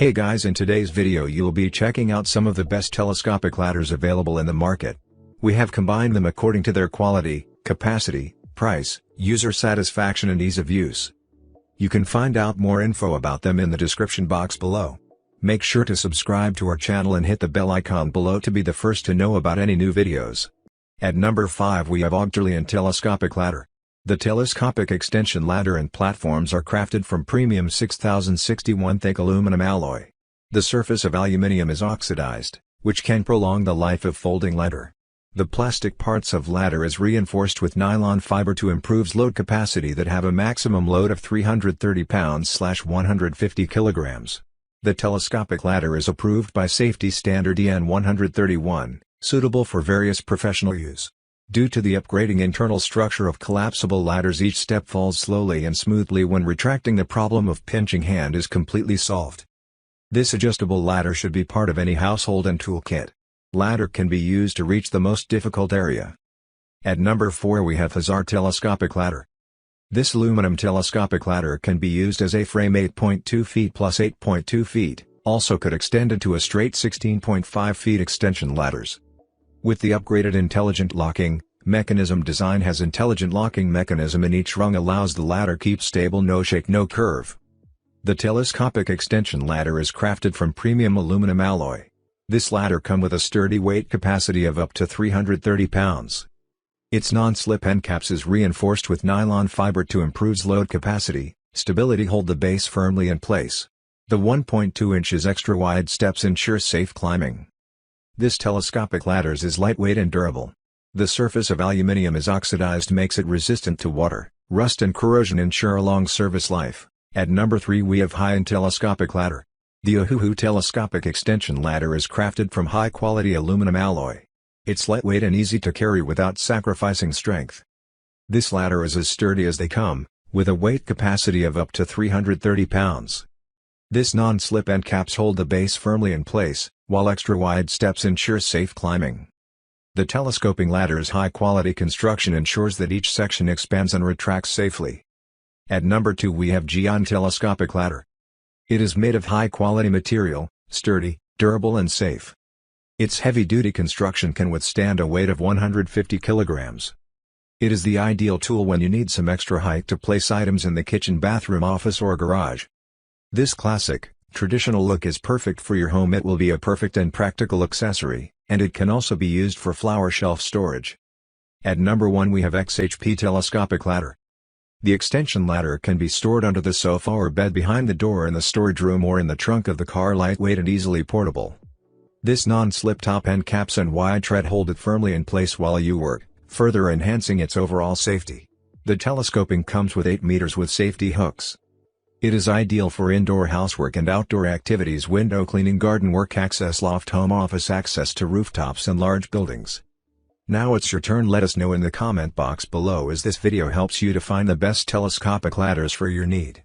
Hey guys, in today's video you'll be checking out some of the best telescopic ladders available in the market. We have combined them according to their quality, capacity, price, user satisfaction and ease of use. You can find out more info about them in the description box below. Make sure to subscribe to our channel and hit the bell icon below to be the first to know about any new videos. At number 5 we have Augtarlion Telescopic Ladder. The Telescopic Extension Ladder and platforms are crafted from premium 6061 thick aluminum alloy. The surface of aluminium is oxidized, which can prolong the life of folding ladder. The plastic parts of ladder is reinforced with nylon fiber to improve load capacity that have a maximum load of 330 pounds/150 kilograms. The telescopic ladder is approved by safety standard HYAN 131, suitable for various professional use. Due to the upgrading internal structure of collapsible ladders, each step falls slowly and smoothly. When retracting, the problem of pinching hand is completely solved. This adjustable ladder should be part of any household and toolkit. Ladder can be used to reach the most difficult area. At number 4 we have Hussar Telescopic Ladder. This aluminum telescopic ladder can be used as a frame 8.2 feet plus 8.2 feet, also could extend into a straight 16.5 feet extension ladders. With the upgraded intelligent locking mechanism, design has intelligent locking mechanism in each rung, allows the ladder keep stable, no shake, no curve. The telescopic extension ladder is crafted from premium aluminum alloy. This ladder comes with a sturdy weight capacity of up to 330 pounds. Its non-slip end caps is reinforced with nylon fiber to improve load capacity, stability, hold the base firmly in place. The 1.2 inches extra wide steps ensure safe climbing. This telescopic ladders is lightweight and durable. The surface of aluminium is oxidized, makes it resistant to water, rust and corrosion, ensure a long service life. At number 3 we have HYAN Telescopic Ladder. The Ohuhu Telescopic Extension Ladder is crafted from high-quality aluminum alloy. It's lightweight and easy to carry without sacrificing strength. This ladder is as sturdy as they come, with a weight capacity of up to 330 pounds. This non-slip end caps hold the base firmly in place, while extra-wide steps ensure safe climbing. The telescoping ladder's high-quality construction ensures that each section expands and retracts safely. At number 2 we have HYAN Telescopic Ladder. It is made of high-quality material, sturdy, durable and safe. Its heavy-duty construction can withstand a weight of 150 kilograms. It is the ideal tool when you need some extra height to place items in the kitchen, bathroom, office or garage. This classic, traditional look is perfect for your home. It will be a perfect and practical accessory, and it can also be used for flower shelf storage. At number 1 we have XHP Telescopic Ladder. The extension ladder can be stored under the sofa or bed, behind the door, in the storage room or in the trunk of the car, lightweight and easily portable. This non-slip top end caps and wide tread hold it firmly in place while you work, further enhancing its overall safety. The telescoping comes with 8 meters with safety hooks. It is ideal for indoor housework and outdoor activities, window cleaning, garden work, access, loft, home office, access to rooftops and large buildings. Now it's your turn. Let us know in the comment box below as this video helps you to find the best telescopic ladders for your need.